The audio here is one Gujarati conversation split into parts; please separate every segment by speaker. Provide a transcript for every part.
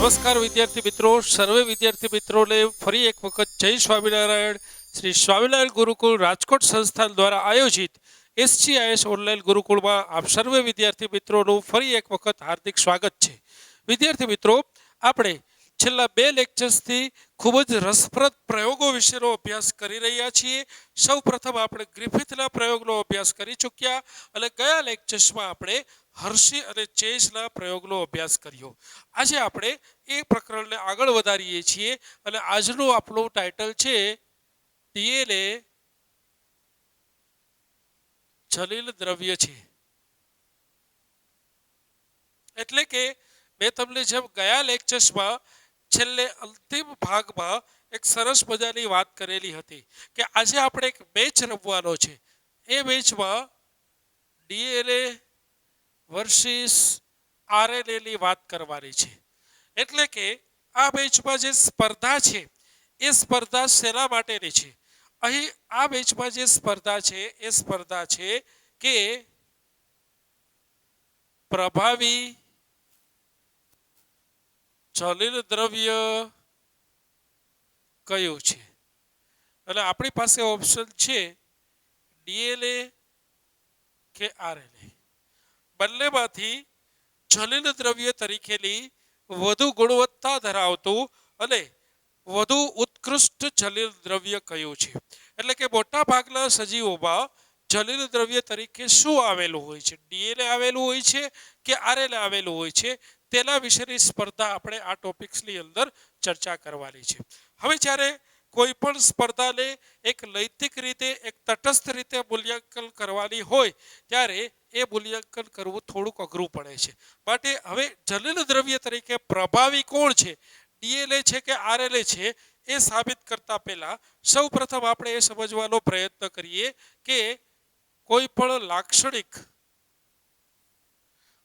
Speaker 1: નમસ્કાર વિદ્યાર્થી મિત્રો, સર્વે વિદ્યાર્થી મિત્રોને ફરી એક વખત જય સ્વામિનારાયણ. શ્રી સ્વામિનારાયણ ગુરુકુળ રાજકોટ સંસ્થાન દ્વારા આયોજિત SGIS ઓનલાઈન ગુરુકુળમાં આપ સર્વે વિદ્યાર્થી મિત્રોનું ફરી એક વખત હાર્દિક સ્વાગત છે. વિદ્યાર્થી મિત્રો, આપણે છેલ્લા 2 લેક્ચર્સથી ખૂબ જ રસપ્રદ પ્રયોગો વિશેનો અભ્યાસ કરી રહ્યા છીએ. સૌ પ્રથમ આપણે ગ્રિફિથના પ્રયોગનો અભ્યાસ કરી ચૂક્યા અને ગયા લેક્ચર્સમાં આપણે હર્ષી અને ચેઝના પ્રયોગનો અભ્યાસ કર્યો. આજે આપણે એ પ્રકરણને આગળ વધારીએ છીએ અને આજનું આપણું ટાઇટલ છે DNA જલીલ દ્રવ્ય છે. એટલે કે મેં તમને જેમ ગયા લેક્ચર્સમાં છેલ્લે અંતિમ ભાગમાં એક સરસ મજાની વાત કરેલી હતી કે આજે આપણે એક મેચ રમવાનો છે. એ મેચમાં DNA વર્સિસ RNA ની વાત કરવાની છે. એટલે કે આ મેચમાં જે સ્પર્ધા છે એ સ્પર્ધા શેના માટેની છે? અહીં આ મેચમાં જે સ્પર્ધા છે એ સ્પર્ધા છે કે પ્રભાવી જલીલ દ્રવ્ય કયું છે? અને આપણી પાસે ઓપ્શન છે DNA કે RNA. બંનેમાંથી જલીલ દ્રવ્ય તરીકેની વધુ ગુણવત્તા ધરાવતું અને વધુ ઉત્કૃષ્ટ જલીલ દ્રવ્ય કયું છે? એટલે કે મોટા ભાગના સજીવોમાં જલીલ દ્રવ્ય તરીકે શું આવેલું હોય છે? DNA આવેલું હોય છે કે RNA આવેલું હોય છે? તેના વિશેની સ્પર્ધા આપણે આ ટોપિક્સની અંદર ચર્ચા કરવાની છે. હવે જ્યારે કોઈ પણ સ્પર્ધાને એક નૈતિક રીતે, એક તટસ્થ રીતે મૂલ્યાંકન કરવાની હોય ત્યારે એ મૂલ્યાંકન કરવું થોડુંક અઘરું પડે છે. માટે હવે જલીલ દ્રવ્ય તરીકે પ્રભાવી કોણ છે, DNA છે કે RNA છે, એ સાબિત કરતા પહેલા સૌ પ્રથમ આપણે એ સમજવાનો પ્રયત્ન કરીએ કે કોઈ પણ લાક્ષણિક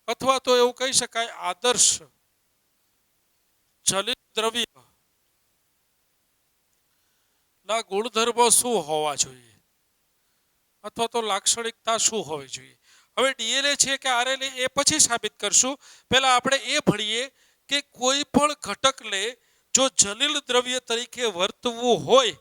Speaker 1: અથવા તો એવું કહી શકાય આદર્શ જલીલ દ્રવ્ય ના ગુણધર્મો શું હોવા જોઈએ અથવા તો લાક્ષણિકતા શું હોવી જોઈએ? હવે DNA છે કે RNA એ પછી સાબિત કરશું. પહેલા આપણે એ ભણીએ કે કોઈ પણ ઘટકને જો જલીલ દ્રવ્ય તરીકે વર્તવું હોય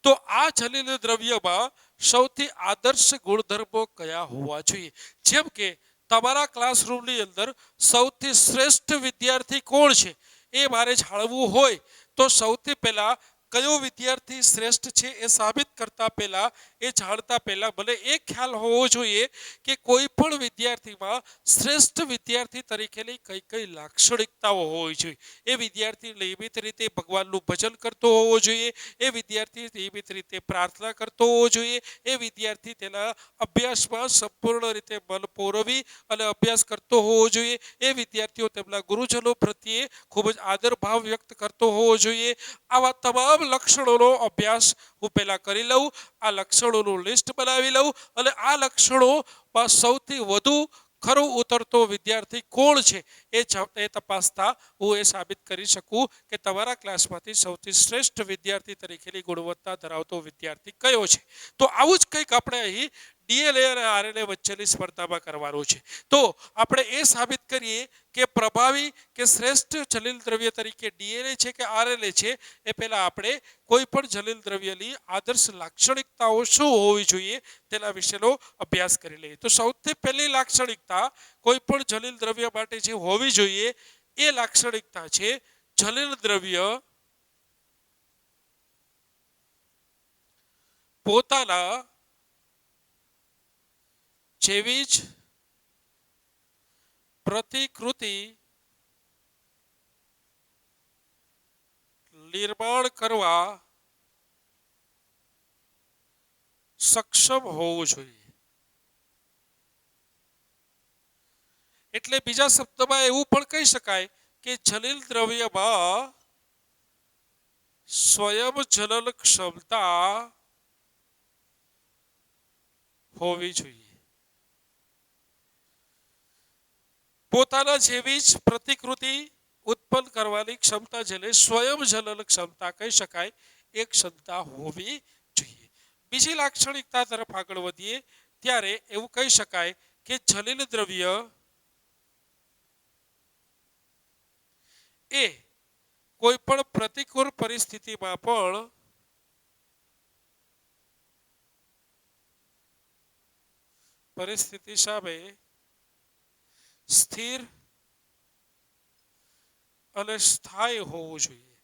Speaker 1: તો આ જલીલ દ્રવ્યમાં સૌથી આદર્શ ગુણધર્મો કયા હોવા જોઈએ. જેમ કે તમારા ક્લાસરૂમની અંદર સૌથી શ્રેષ્ઠ વિદ્યાર્થી કોણ છે એ મારે જાણવું હોય તો સૌથી પહેલા કયો વિદ્યાર્થી શ્રેષ્ઠ છે એ સાબિત કરતા પહેલા, એ જાણતા પહેલા મને એ ખ્યાલ હોવો જોઈએ કે કોઈ પણ વિદ્યાર્થીમાં શ્રેષ્ઠ વિદ્યાર્થી તરીકેની કઈ કઈ લાક્ષણિકતાઓ હોવી જોઈએ. એ વિદ્યાર્થી નિયમિત રીતે ભગવાનનું ભજન કરતો હોવો જોઈએ, એ વિદ્યાર્થી નિયમિત રીતે પ્રાર્થના કરતો હોવો જોઈએ, એ વિદ્યાર્થી તેના અભ્યાસમાં સંપૂર્ણ રીતે મન પોરવી અને અભ્યાસ કરતો હોવો જોઈએ, એ વિદ્યાર્થીઓ તેમના ગુરુજનો પ્રત્યે ખૂબ જ આદરભાવ વ્યક્ત કરતો હોવો જોઈએ. આવા તમામ લક્ષણોનો અભ્યાસ હું પહેલા કરી લઉં, આ લક્ષણોનું લિસ્ટ બનાવી લઉં અને આ લક્ષણોમાં સૌથી વધુ ખરું ઉતરતો વિદ્યાર્થી કોણ છે એ તપાસતા હું એ સાબિત કરી શકું કે તમારા ક્લાસમાંથી સૌથી શ્રેષ્ઠ વિદ્યાર્થી તરીકેની ગુણવત્તા ધરાવતો વિદ્યાર્થી કયો છે. તો આવું જ કંઈક આપણે અહીં DNA અને RNA વચ્ચેની સ્પર્ધામાં કરવાનું છે. તો આપણે એ સાબિત કરીએ કે પ્રભાવી કે શ્રેષ્ઠ જલીલ દ્રવ્ય તરીકે DNA છે કે RNA છે એ પહેલા આપણે કોઈ પણ જલીલ દ્રવ્યની આદર્શ લાક્ષણિકતાઓ શું હોવી જોઈએ તેના વિશેનો અભ્યાસ કરી લઈએ. તો સૌથી પહેલી લાક્ષણિકતા કોઈ પણ જલીલ દ્રવ્ય માટે જે હોવી જોઈએ એ લાક્ષણિકતા છે જલીલ દ્રવ્ય પોતાના જેવી જ પ્રતિકૃતિ નિર્માણ કરવા સક્ષમ હોવું જોઈએ. એટલે બીજા શબ્દમાં એવું પણ કહી શકાય કે જલીલ દ્રવ્યમાં સ્વયં જલન ક્ષમતા હોવી જોઈએ. પોતાના જેવી જ પ્રતિકૃતિ ઉત્પન્ન કરવાની ક્ષમતા, જેને સ્વયં જલન ક્ષમતા કહી શકાય, એ ક્ષમતા હોવી જોઈએ. બીજી લાક્ષણિકતા તરફ આગળ વધીએ ત્યારે એવું કહી શકાય કે જલીલ દ્રવ્ય એ કોઈ પણ પ્રતિકૂળ પરિસ્થિતિમાં પણ પરિસ્થિતિ સામે સ્થિર અને સ્થાયી હોવું જોઈએ.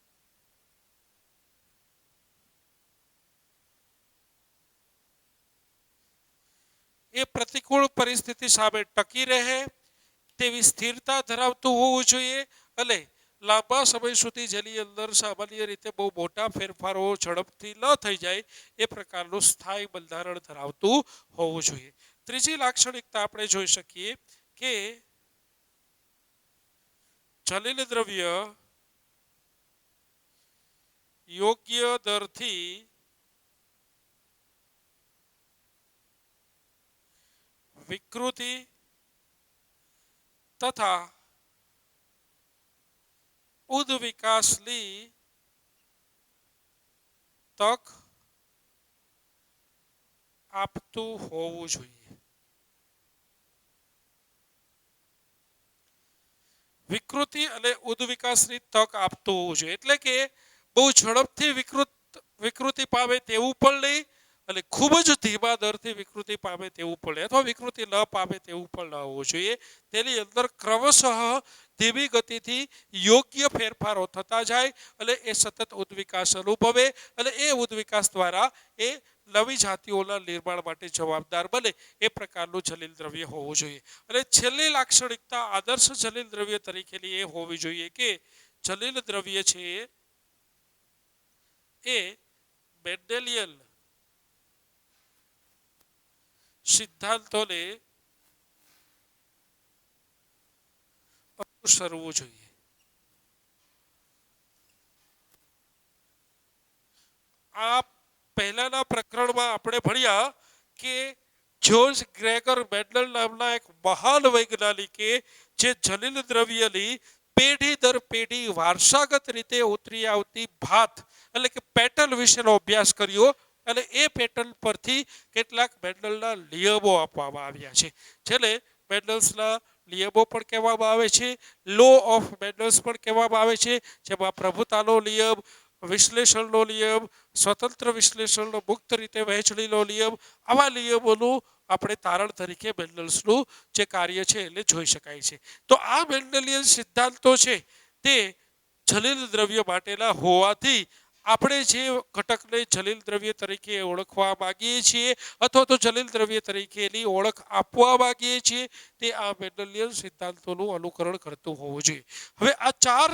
Speaker 1: એ પ્રતિકૂળ પરિસ્થિતિ સામે ટકી રહે તેવી સ્થિરતા ધરાવતું હોવું જોઈએ અને લાંબા સમય સુધી જેની અંદર સામાન્ય રીતે બહુ મોટા ફેરફારો ઝડપથી ન થઈ જાય એ પ્રકારનું સ્થાયી બંધારણ ધરાવતું હોવું જોઈએ. ત્રીજી લાક્ષણિકતા આપણે જોઈ શકીએ કે જલીલ દ્રવ્ય યોગ્ય દરથી વિકૃતિ તથા ઉદ્વિકાસની તક આપતું હોવું જોઈએ. વિકૃતિ અને ઉદ્વિકાસની તક આપતું હોવું જોઈએ એટલે કે બહુ ઝડપથી વિકૃતિ પામે તેવું પણ નહીં અને ખૂબ જ ધીમા દરથી વિકૃતિ પામે તેવું પણ નહીં અથવા વિકૃતિ ન પામે તેવું પણ ન હોવું જોઈએ. તેની અંદર ક્રમશઃ ધીમી ગતિથી યોગ્ય ફેરફારો થતા જાય અને એ સતત ઉદ્વિકાસ અનુભવે અને એ ઉદ્વિકાસ દ્વારા એ નવી જાતિઓના નિર્માણ માટે જવાબદાર બને એ પ્રકારનું જલીલ દ્રવ્ય હોવું જોઈએ. અને છેલ્લી લાક્ષણિકતા આદર્શ જલીલ દ્રવ્ય તરીકેની એ હોવી જોઈએ કે જલીલ દ્રવ્ય છે એ મેન્ડેલિયન સિદ્ધાંતોને અનુસરવું જોઈએ. આ પહેલાના પ્રકરણમાં આપણે ભણ્યા કે જોર્જ ગ્રેગર મેન્ડલ નામના એક મહાન વૈજ્ઞાનિકે જે જલીલ દ્રવ્યની પેઢી દર પેઢી વારસાગત રીતે ઉતરી આવતી ભાત એટલે કે પેટર્ન વિશેનો અભ્યાસ કર્યો અને એ પેટર્ન પરથી કેટલાક મેન્ડલના નિયમો આપવામાં આવ્યા છે જેને મેન્ડલ્સના નિયમો પણ કહેવામાં આવે છે, લો ઓફ મેન્ડલ્સ પણ કહેવામાં આવે છે, જેમાં પ્રભુતાનો નિયમ, વિશ્લેષણનો નિયમ, સ્વતંત્ર વિશ્લેષણનો મુક્ત રીતે વહેંચણીનો નિયમ, આવા નિયમોનું આપણે તારણ તરીકે મેન્ડલ્સનું જે કાર્ય છે એટલે જોઈ શકાય છે. તો આ મેન્ડેલિયન સિદ્ધાંતો છે તે જલીલ દ્રવ્ય માટેના હોવાથી આપણે જે ઘટકને જલીલ દ્રવ્ય તરીકે ઓળખવા માંગીએ છીએ અથવા તો જલીલ દ્રવ્ય તરીકેની ઓળખ આપવા માંગીએ છીએ તે આ મેન્ડેલિયન સિદ્ધાંતોનું અનુકરણ કરતું હોવું જોઈએ. હવે આ ચાર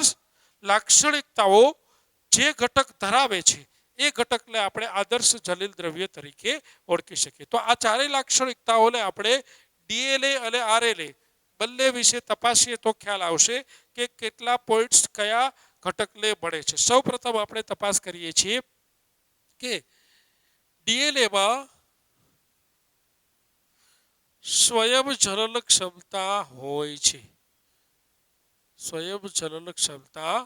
Speaker 1: લાક્ષણિકતાઓ જે ઘટક ધરાવે છે એ ઘટકને આપણે આદર્શ જલીલ દ્રવ્ય તરીકે ઓળખી શકીએ. તો આ ચારેય લાક્ષણિકતાઓને આપણે ડીએનએ અને આરએનએ બંને વિશે તપાસીએ તો ખ્યાલ આવશે કે કેટલા પોઈન્ટ્સ કયા ઘટકને મળે છે. સૌપ્રથમ આપણે તપાસ કરીએ છીએ કે ડીએનએમાં સ્વયં જનન ક્ષમતા હોય છે. સ્વયં જનન ક્ષમતા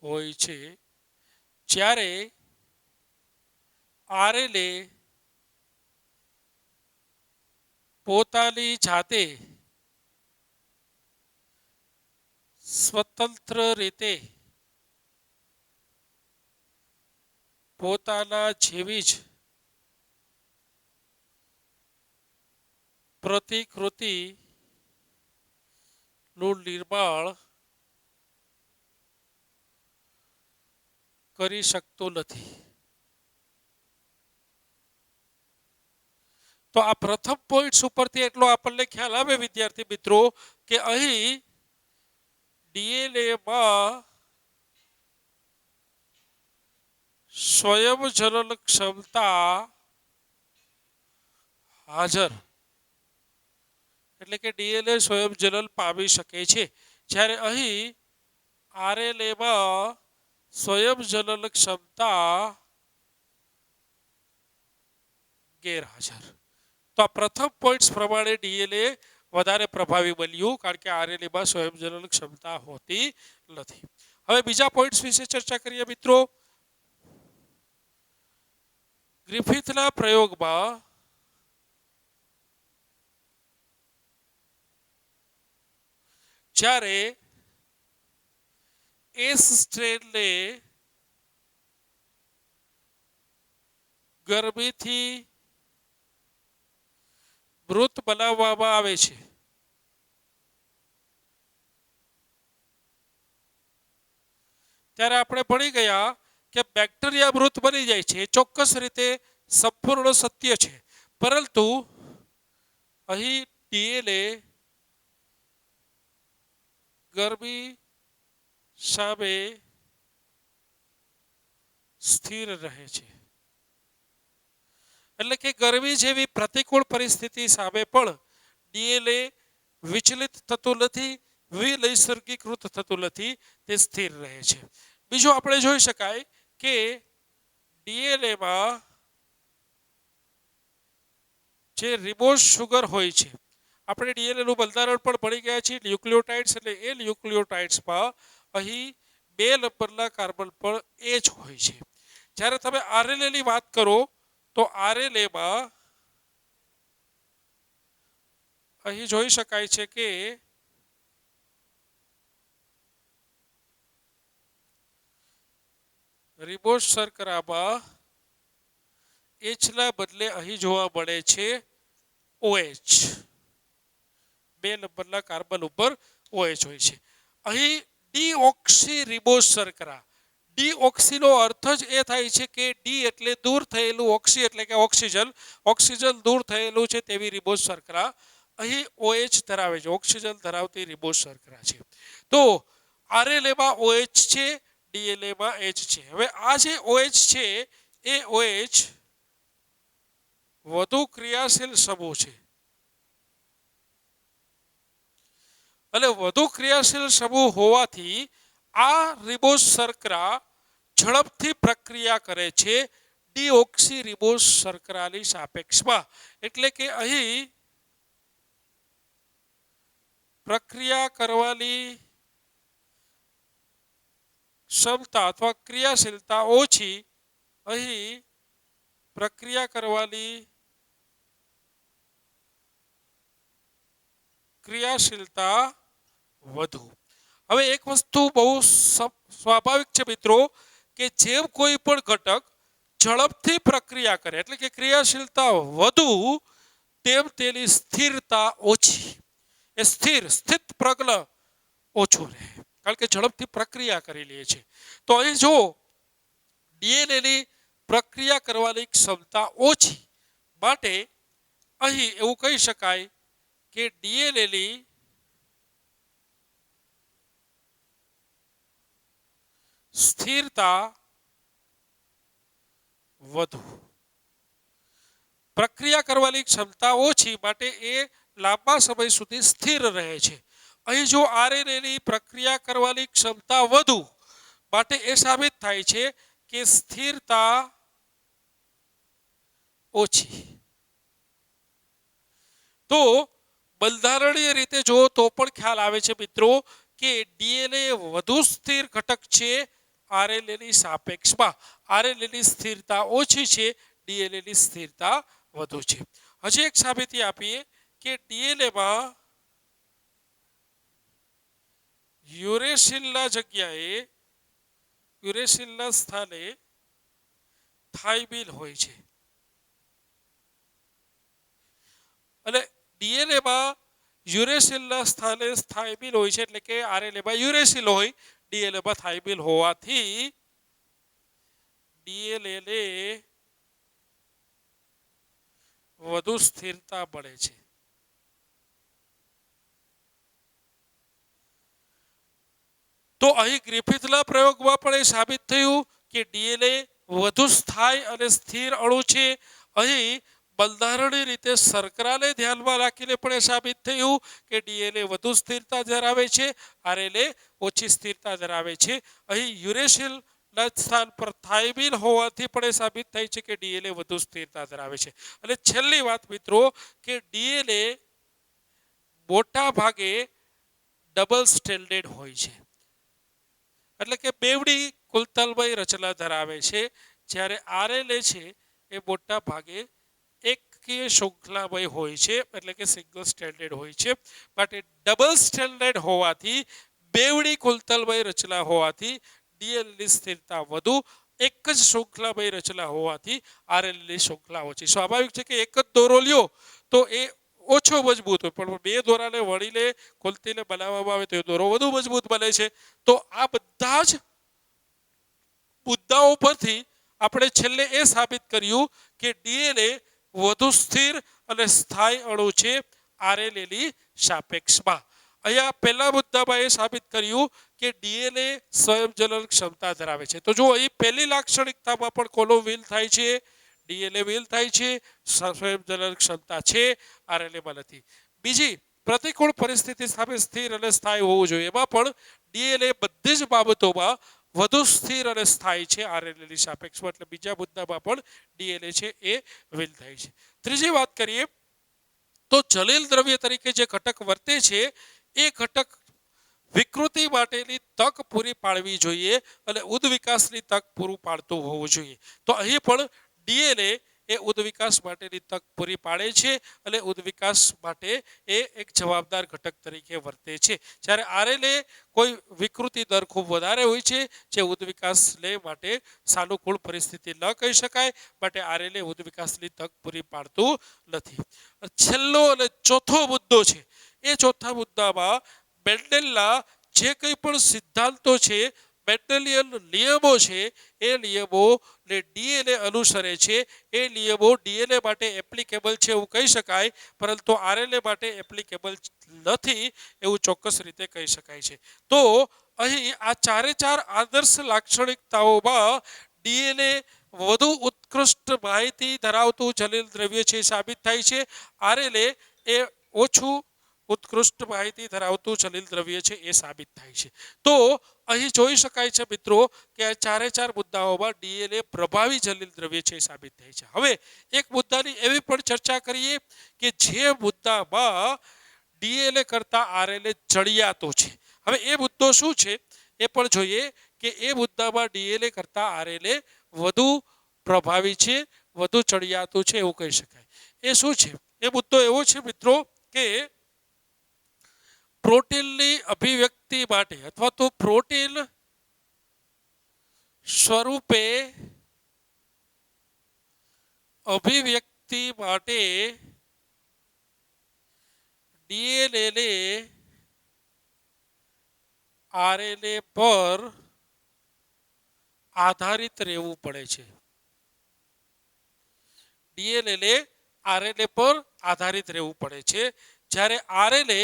Speaker 1: હોય છે જ્યારે આરએનએ પોતાની જાતે સ્વતંત્ર રીતે પોતાના જેવી જ પ્રતિકૃતિનું નિર્માણ કરી શકતું નથી. તો આ પ્રથમ પોઈન્ટ્સ ઉપરથી એટલો આપણને ખ્યાલ આવે વિદ્યાર્થી મિત્રો કે અહીં ડીએનએમાં સ્વયં જનન ક્ષમતા હાજર એટલે કે ડીએનએ સ્વયં જનન પામી શકે છે જ્યારે અહીં આરએનએમાં સ્વયં જનન ક્ષમતા ગેરહાજર. તો આ પ્રથમ પોઈન્ટ્સ પ્રમાણે ડીએનએ વધારે પ્રભાવી બન્યું કારણ કે આરએનએમાં સ્વયં જનન ક્ષમતા હોતી નથી. હવે બીજા પોઈન્ટ્સ વિશે ચર્ચા કરીએ મિત્રો. ગ્રિફિથના પ્રયોગમાં જ્યારે એસ સ્ટ્રેનને ગરમીથી મૃત બનાવવામાં આવે છે. ત્યારે આપણે ભણી ગયા કે બેક્ટેરિયા મૃત બની જાય છે, એ ચોક્કસ રીતે સંપૂર્ણ સત્ય છે. પરંતુ અહીં ડીએનએ ગરમી સામે સ્થિર રહે છે. એટલે કે ગરમી જેવી પ્રતિકૂળ પરિસ્થિતિ સામે પણ ડીએનએ વિચલિત થતું નથી, વિનૈસર્ગીકૃત થતું નથી, તે સ્થિર રહે છે. બીજું આપણે જોઈ શકાય કે ડીએનએમાં જે રિબોઝ સુગર હોય છે, આપણે ડીએનએ નું બંધારણ પણ ભણી ગયા છીએ, ન્યુક્લિયોટાઇડ્સ, એટલે એ ન્યુક્લિયોટાઇડ્સમાં અહીં 2 નંબરના કાર્બન પર એ જ હોય છે. જ્યારે તમે આરએનએ ની વાત કરો તો આરએનએમાં અહીં જોઈ શકાય છે કે રિબોઝ શર્કરામાં એચ ના બદલે અહીં જોવા મળે છે ઓએચ. 2 નંબરના કાર્બન ઉપર ઓએચ હોય છે. અહીં ડીઓક્સી રિબોઝ શર્કરા, ડીઓક્સીનો અર્થ જ એ થાય છે કે ડી એટલે દૂર થયેલું, ઓક્સી એટલે કે ઓક્સિજન, ઓક્સિજન દૂર થયેલું છે તેવી રિબોઝ શર્કરા અહીં OH ધરાવે છે, ઓક્સિજન ધરાવતી રિબોઝ શર્કરા છે. તો આરએનએમાં OH છે, ડીએનએમાં H છે. હવે આ જે OH છે એ OH વધુ ક્રિયાશીલ સમૂહ છે. અને વધુ ક્રિયાશીલ સમૂહ હોવાથી આ રિબોઝ શર્કરા ઝડપથી પ્રક્રિયા કરે છે ડીઓક્સી રિબોઝ શર્કરાની સાપેક્ષમાં. એટલે કે અહીં પ્રક્રિયા કરવાની ક્ષમતા અથવા ક્રિયાશીલતા ઓછી, અહીં પ્રક્રિયા કરવાની ક્રિયાશીલતા વધુ. હવે એક વસ્તુ બહુ સ્વાભાવિક છે મિત્રો, કે જેમ કોઈ પણ ઘટક ઝડપથી પ્રક્રિયા કરે એટલે કે ક્રિયાશીલતા વધુ, તેમ તેની સ્થિરતા ઓછી. એ સ્થિત પ્રજ્ઞ ઓછું રહે, કારણ કે ઝડપથી પ્રક્રિયા કરી લે છે. તો અહીં જો ડીએનએની પ્રક્રિયા કરવાની ક્ષમતા ઓછી, માટે અહીં એવું કહી શકાય કે ડીએનએની સ્થિરતા વધુ. પ્રક્રિયા કરવાની ક્ષમતા ઓછી, માટે એ લાંબા સમય સુધી સ્થિર રહે છે. અહીં જો આરએનએની પ્રક્રિયા કરવાની ક્ષમતા વધુ, માટે એ સાબિત થાય છે કે સ્થિરતા ઓછી. તો બંધારણીય રીતે જો તો પણ ખ્યાલ આવે છે મિત્રો કે ડીએનએ વધુ સ્થિર ઘટક છે આરએનએની સાપેક્ષમાં. આરએનએની સ્થિરતા ઓછી છે, ડીએનએની સ્થિરતા વધુ છે. હજી એક સાબિતી આપીએ કે ડીએનએમાં યુરેસિલના જગ્યાએ, યુરેસિલના સ્થાને થાઇમિન હોય છે. અને ડીએનએમાં યુરેસિલના સ્થાને થાઇમિન હોય છે, એટલે કે આરએનએમાં યુરેસિલ હોય, ડીએનએમાં થાઇમિન હોવાથી ડીએનએને વધુ સ્થિરતા મળે છે. તો અહીં ગ્રિફિથના પ્રયોગમાં પણ એ સાબિત થયું કે ડીએનએ વધુ સ્થાયી અને સ્થિર અણુ છે. અહીં બંધારણીય રીતે શર્કરાને ધ્યાનમાં રાખીને પણ એ સાબિત થયું કે ડીએનએ વધુ સ્થિરતા ધરાવે છે, આરએનએ ઓછી સ્થિરતા ધરાવે છે. અહીં યુરેસિલ સ્થાન પર થાઇમિન હોવાથી પણ એ સાબિત થાય છે કે ડીએનએ વધુ સ્થિરતા ધરાવે છે. અને છેલ્લી વાત મિત્રો, કે ડીએનએ મોટા ભાગે ડબલ સ્ટ્રેન્ડેડ હોય છે, એટલે કે બેવડી કુલતલમય રચના ધરાવે છે. જ્યારે આરએનએ છે એ મોટા ભાગે એકકીય શૃંખલામય હોય છે, એટલે કે સિંગલ સ્ટ્રેન્ડેડ હોય છે. માટે ડબલ સ્ટ્રેન્ડેડ હોવાથી બેવડી કુલતલમય રચના હોવાથી ડીએનએની સ્થિરતા વધુ, એક જ શૃંખલામય રચના હોવાથી આરએનએની શૃંખલા ઓછી. સ્વાભાવિક છે કે એક જ દોરો લ્યો તો એ ઓછો મજબૂત હોય, પણ બે દોરાને વળીને ખોલતીને બનાવવામાં આવે તો એ દોરો વધુ મજબૂત બને છે. તો આ બધા જ મુદ્દાઓ પરથી આપણે છેલ્લે એ સાબિત કર્યું કે ડીએનએ વધુ સ્થિર અને સ્થાયી અણુ છે આરએનએની સાપેક્ષમાં. અહીંયા પહેલા મુદ્દામાં એ સાબિત કર્યું કે ડીએનએ સ્વયંજનન ક્ષમતા ધરાવે છે. તો જો અહીં પહેલી લાક્ષણિકતામાં પણ કોનો વિલ થાય છે? ડીએનએ વિલ થાય છે, સ્વયંજનન ક્ષમતા છે, આરએનએમાં નથી. બીજી, પ્રતિકૂળ પરિસ્થિતિ સામે સ્થિર અને સ્થાયી હોવું જોઈએ. એમાં પણ ડીએનએ બધી જ બાબતોમાં વધુ સ્થિર અને સ્થાયી છે આરએનએની સાપેક્ષમાં. એટલે બીજા મુદ્દામાં પણ ડીએનએ છે એ વિલ થાય છે. ત્રીજી વાત કરીએ તો જલીલ દ્રવ્ય તરીકે જે ઘટક વર્તે છે એ ઘટક વિકૃતિ માટેની તક પૂરી પાડવી જોઈએ અને ઉદ્વિકાસની તક પૂરું પાડતું હોવું જોઈએ. તો અહીં પણ ડીએનએ એ ઉદ્વિકાસ માટેની તક પૂરી પાડે છે અને ઉદ્વિકાસ માટે એ એક જવાબદાર ઘટક તરીકે વર્તે છે. જ્યારે આરએનએ કોઈ વિકૃતિ દર ખૂબ વધારે હોય છે જે ઉદ્વિકાસને માટે સાનુકૂળ પરિસ્થિતિ ન કહી શકાય, માટે આરએનએ ઉદ્વિકાસની તક પૂરી પાડતું નથી. છેલ્લો અને ચોથો મુદ્દો છે એ ચોથા મુદ્દામાં મેન્ડેલના જે કંઈ પણ સિદ્ધાંતો છે, મેન્ડેલિયન નિયમો છે, એ નિયમોને ડીએનએ અનુસરે છે. એ નિયમો ડીએનએ માટે એપ્લિકેબલ છે એવું કહી શકાય, પરંતુ આરએનએ માટે એપ્લિકેબલ નથી એવું ચોક્કસ રીતે કહી શકાય છે. તો અહીં આ ચારે ચાર આદર્શ લાક્ષણિકતાઓમાં ડીએનએ વધુ ઉત્કૃષ્ટ માહિતી ધરાવતું જલીલ દ્રવ્ય છે સાબિત થાય છે. આરએનએ એ ઓછું ઉત્કૃષ્ટ માહિતી ધરાવતું જલીલ દ્રવ્ય છે એ સાબિત થાય છે. તો અહીં જોઈ શકાય છે મિત્રો કે આ ચારે ચાર મુદ્દાઓમાં ડીએનએ પ્રભાવી જલીલ દ્રવ્ય છે એ સાબિત થાય છે. હવે એક મુદ્દાની એવી પણ ચર્ચા કરીએ કે જે મુદ્દામાં ડીએનએ કરતા આરએનએ ચડિયાતો છે. હવે એ મુદ્દો શું છે એ પણ જોઈએ કે એ મુદ્દામાં ડીએનએ કરતા આરએનએ વધુ પ્રભાવી છે, વધુ ચડિયાતું છે એવું કહી શકાય. એ શું છે? એ મુદ્દો એવો છે મિત્રો કે પ્રોટીનની અભિવ્યક્તિ માટે અથવા તો પ્રોટીન સ્વરૂપે અભિવ્યક્તિ માટે ડીએનએ આરએનએ પર આધારિત રહેવું પડે છે. ડીએનએ આરએનએ પર આધારિત રહેવું પડે છે. જ્યારે આરએનએ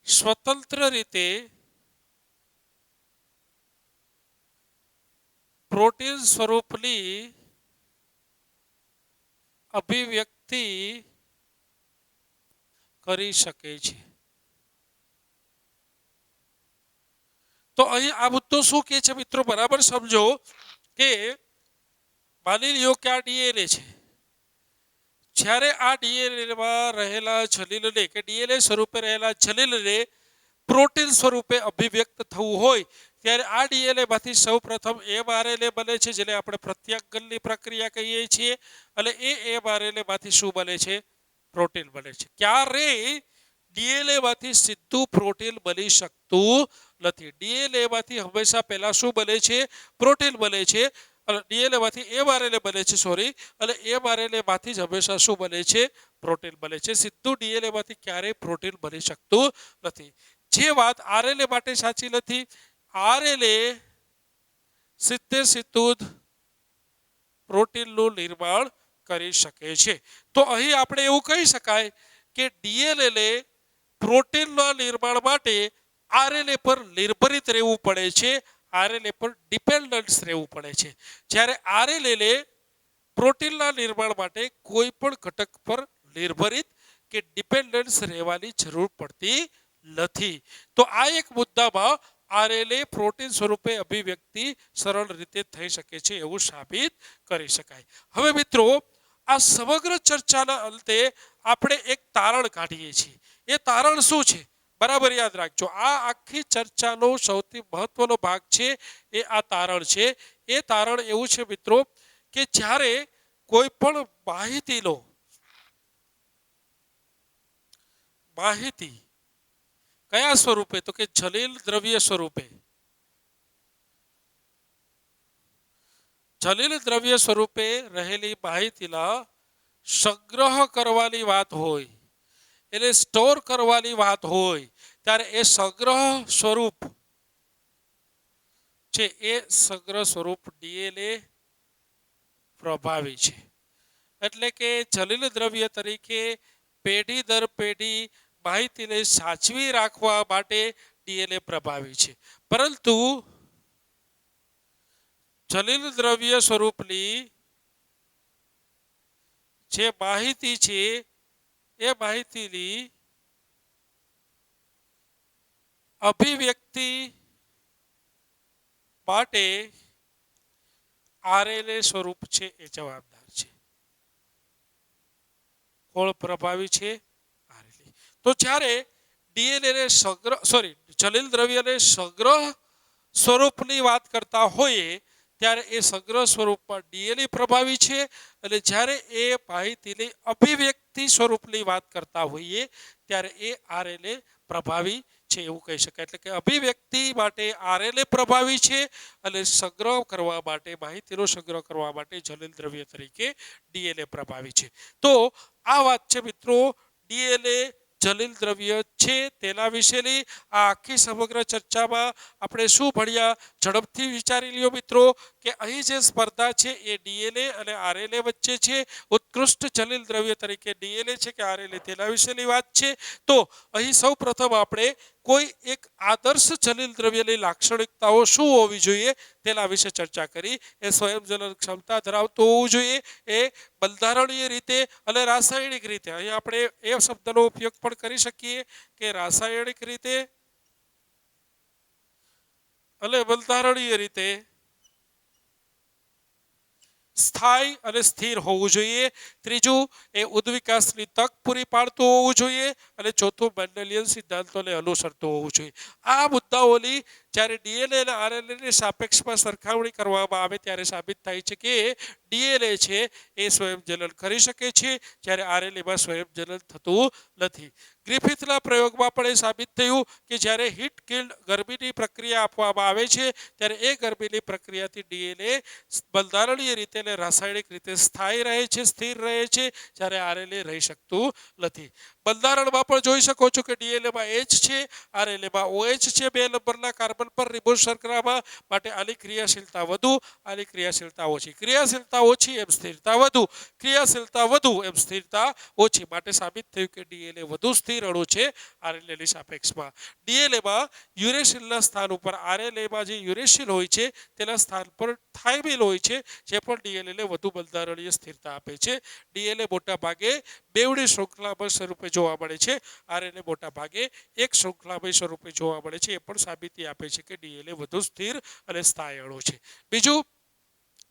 Speaker 1: સ્વતંત્ર રીતે પ્રોટીન સ્વરૂપની અભિવ્યક્તિ કરી શકે છે. તો અહીં આ મુદ્દો શું કહે છે મિત્રો? બરાબર સમજો કે માની લ્યો કે આ ડીએનએ છે. જ્યારે આ ડીએનએમાં રહેલા જલીલને કે ડીએનએ સ્વરૂપે રહેલા જલીલને પ્રોટીન સ્વરૂપે અભિવ્યક્ત થવું હોય ત્યારે આ ડીએનએમાંથી સૌપ્રથમ એમઆરએનએ બને છે, જેને આપણે પ્રત્યાગનની પ્રક્રિયા કહીએ છીએ, અને એ એમઆરએનએમાંથી શું બને છે? પ્રોટીન બને છે. ક્યારેય ડીએનએમાંથી સીધું પ્રોટીન બની શકતું નથી. ડીએનએમાંથી હંમેશા પહેલા શું બને છે? પ્રોટીન બને છે. ડીએનએમાંથી એમઆરએનએ બને છે, અને એમઆરએનએમાંથી જ હંમેશા શું બને છે? પ્રોટીન બને છે. સીધું ડીએનએમાંથી ક્યારેય પ્રોટીન બની શકતું નથી. જે વાત આરએનએ માટે સાચી નથી. આરએનએ સીધું પ્રોટીનનું નિર્માણ કરી શકે છે. તો અહીં આપણે એવું કહી શકાય કે ડીએનએ પ્રોટીનના નિર્માણ માટે આરએનએ પર નિર્ભરિત રહેવું પડે છે, આરએનએ પર ડિપેન્ડન્સ રહેવું પડે છે. જ્યારે આરએનએ પ્રોટીનના નિર્માણ માટે કોઈ પણ ઘટક પર નિર્ભરિત કે ડિપેન્ડન્સ રહેવાની જરૂર પડતી નથી. તો આ એક મુદ્દામાં આરએનએ પ્રોટીન સ્વરૂપે અભિવ્યક્તિ સરળ રીતે થઈ શકે છે એવું સાબિત કરી શકાય. હવે મિત્રો આ સમગ્ર ચર્ચાના અંતે આપણે એક તારણ કાઢીએ છીએ. એ તારણ શું છે? બરાબર યાદ રાખજો. આ આખી ચર્ચાનો સૌથી મહત્વનો ભાગ છે એ આ તારણ છે. એ તારણ એવું છે મિત્રો કે જ્યારે કોઈ પણ માહિતીનો માહિતી કયા સ્વરૂપે? તો કે જલીલ દ્રવ્ય સ્વરૂપે. જલીલ દ્રવ્ય સ્વરૂપે રહેલી માહિતીના સંગ્રહ કરવાની વાત હોય, એટલે સ્ટોર કરવાની વાત હોય, ત્યારે એ સંગ્રહ સ્વરૂપ છે, એ સંગ્રહ સ્વરૂપ ડીએનએ પ્રભાવી છે. એટલે કે જલીલ દ્રવ્ય તરીકે પેઢી દર પેઢી માહિતીને સાચવી રાખવા માટે ડીએનએ પ્રભાવી છે. પરંતુ જલીલ દ્રવ્ય સ્વરૂપની જે માહિતી છે એ માહિતીની અભિવ્યક્તિ માટે આરએનએ સ્વરૂપ છે એ જવાબદાર છે. કોણ પ્રભાવી છે? આરએનએ. તો જ્યારે ડીએનએ જલીલ દ્રવ્યને સંગ્રહ સ્વરૂપની વાત કરતા હોઈએ ત્યારે એ સંગ્રહ સ્વરૂપમાં ડીએનએ પ્રભાવી છે, અને જ્યારે એ માહિતીની અભિવ્યક્તિ સ્વરૂપની વાત કરતા હોઈએ ત્યારે એ આરએનએ પ્રભાવી છે એવું કહી શકાય. એટલે કે અભિવ્યક્તિ માટે આરએનએ પ્રભાવી છે, અને સંગ્રહ કરવા માટે, માહિતીનો સંગ્રહ કરવા માટે જલીલ દ્રવ્ય તરીકે ડીએનએ પ્રભાવી છે. તો આ વાત છે મિત્રો ડીએનએ જલીલ દ્રવ્ય છે તેના વિશેની. આ આખી સમગ્ર ચર્ચામાં આપણે શું ભણ્યા? ઝડપથી વિચારી લ્યો મિત્રો કે અહીં જે સ્પર્ધા છે એ ડીએનએ અને આરએનએ વચ્ચે છે. ઉત્કૃષ્ટ જલીલ દ્રવ્ય તરીકે ડીએનએ છે કે આરએનએ તેના વિશેની વાત છે. તો અહીં સૌ પ્રથમ આપણે કોઈ એક આદર્શ જલીલ દ્રવ્યની લાક્ષણિકતાઓ શું હોવી જોઈએ તેના વિશે ચર્ચા કરી. એ સ્વયંજનન ક્ષમતા ધરાવતું હોવું જોઈએ, એ બંધારણીય રીતે અને રાસાયણિક રીતે. અહીં આપણે એ શબ્દનો ઉપયોગ પણ કરી શકીએ કે રાસાયણિક રીતે અને બંધારણીય રીતે સ્થાયી અને સ્થિર હોવું જોઈએ. ત્રીજું, એ ઉદ્વિકાસની તક પૂરી પાડતું હોવું જોઈએ. અને ચોથું, મેન્ડેલિયન સિદ્ધાંતોને અનુસરતું હોવું જોઈએ. આ મુદ્દાઓની જ્યારે ડીએનએ અને આરએનએની સાપેક્ષમાં સરખામણી કરવામાં આવે ત્યારે સાબિત થાય છે કે ડીએનએ છે એ સ્વયંજનન કરી શકે છે, જ્યારે આરએનએમાં સ્વયંજનન થતું નથી. ગ્રિફિથના પ્રયોગમાં પણ એ સાબિત થયું કે જ્યારે હીટ કિલ્ડ ગરમીની પ્રક્રિયા આપવામાં આવે છે ત્યારે એ ગરમીની પ્રક્રિયાથી ડીએનએ બંધારણીય રીતે અને રાસાયણિક રીતે સ્થાયી રહે છે, સ્થિર રહે છે, જ્યારે આરએનએ રહી શકતું નથી. બંધારણમાં પણ જોઈ શકો છો કે ડીએનએમાં એચ છે, આરએનએમાં ઓએચ છે, 2 નંબરના કાર્બન પર રિબોઝ શર્કરામાં. માટે આની ક્રિયાશીલતા વધુ, આની ક્રિયાશીલતા ઓછી. ક્રિયાશીલતા ઓછી એમ સ્થિરતા વધુ, ક્રિયાશીલતા વધુ એમ સ્થિરતા ઓછી. માટે સાબિત થયું કે ડીએનએ વધુ સ્થિર અણુ છે આરએનએની સાપેક્ષમાં. ડીએનએમાં યુરેસિલના સ્થાન ઉપર આરએનએમાં જે યુરેસિલ હોય છે તેના સ્થાન પર થાઇમિન હોય છે, જે પણ ડીએનએને વધુ બંધારણીય સ્થિરતા આપે છે. ડીએનએ મોટા ભાગે બેવડી શૃંખલાબદ્ધ સ્વરૂપે જોવા મળે છે, આરએનએ મોટા ભાગે એક શૃંખલાબદ્ધ સ્વરૂપે જોવા મળે છે. એ પણ સાબિતી આપે છે કે ડીએનએ વધુ સ્થિર અને સ્થાયી અણુ છે. બીજું,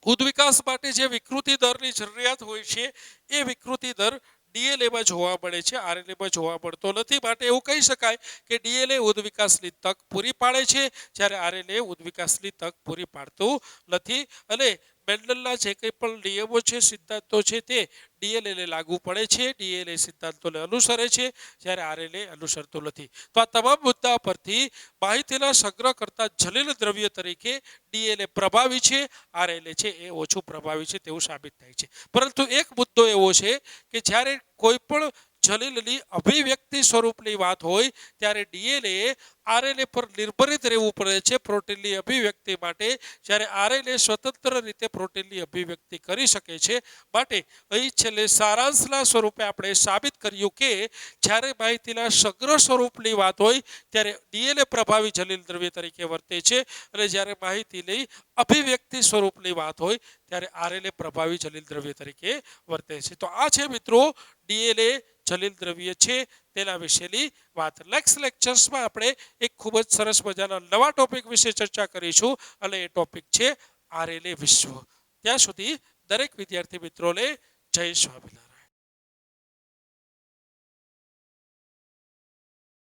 Speaker 1: ઉદ્વિકાસ માટે જે વિકૃતિ દરની જરૂરિયાત હોય છે એ વિકૃતિ દર ડીએનએમાં જોવા મળે છે, આરએનએમાં જોવા મળતો નથી. માટે એવું કહી શકાય કે ડીએનએ ઉદ્વિકાસની તક પૂરી પાડે છે, જ્યારે આરએનએ ઉદ્વિકાસની તક પૂરી પાડતું નથી. અને મેન્ડલના જે કંઈ પણ નિયમો છે, સિદ્ધાંતો છે, તે ડીએનએને લાગુ પડે છે, ડીએનએ સિદ્ધાંતોને અનુસરે છે, જ્યારે આરએનએ અનુસરતું નથી. તો આ તમામ મુદ્દા પરથી માહિતીના સંગ્રહ કરતા જલીલ દ્રવ્ય તરીકે ડીએનએ પ્રભાવી છે, આરએનએ છે એ ઓછું પ્રભાવી છે તેવું સાબિત થાય છે. પરંતુ એક મુદ્દો એવો છે કે જ્યારે કોઈ પણ જલીલની અભિવ્યક્તિ સ્વરૂપની વાત હોય ત્યારે ડીએનએ આરએનએ પર નિર્ભરિત રહેવું પડે છે પ્રોટીનની અભિવ્યક્તિ માટે, જ્યારે આરએનએ સ્વતંત્ર રીતે પ્રોટીનની અભિવ્યક્તિ કરી શકે છે. માટે અહીં છેલ્લે સારાંશના સ્વરૂપે આપણે સાબિત કર્યું કે જ્યારે માહિતીના સંગ્રહ સ્વરૂપની વાત હોય ત્યારે ડીએનએ પ્રભાવી જલીલ દ્રવ્ય તરીકે વર્તે છે, અને જ્યારે માહિતીની અભિવ્યક્તિ સ્વરૂપની વાત હોય ત્યારે આરએનએ પ્રભાવી જલીલ દ્રવ્ય તરીકે વર્તે છે. તો આ છે મિત્રો ડીએનએ જલીલ દ્રવ્ય છે તેના વિશેની વાત. નેક્સ્ટ લેક્ચર્સમાં આપણે એક ખૂબ જ સરસ મજાના નવા ટોપિક વિશે ચર્ચા કરીશું, અને એ ટોપિક છે આરએનએ વિશ્વ. ત્યાં સુધી દરેક વિદ્યાર્થી મિત્રોને જય સ્વામિનારાયણ.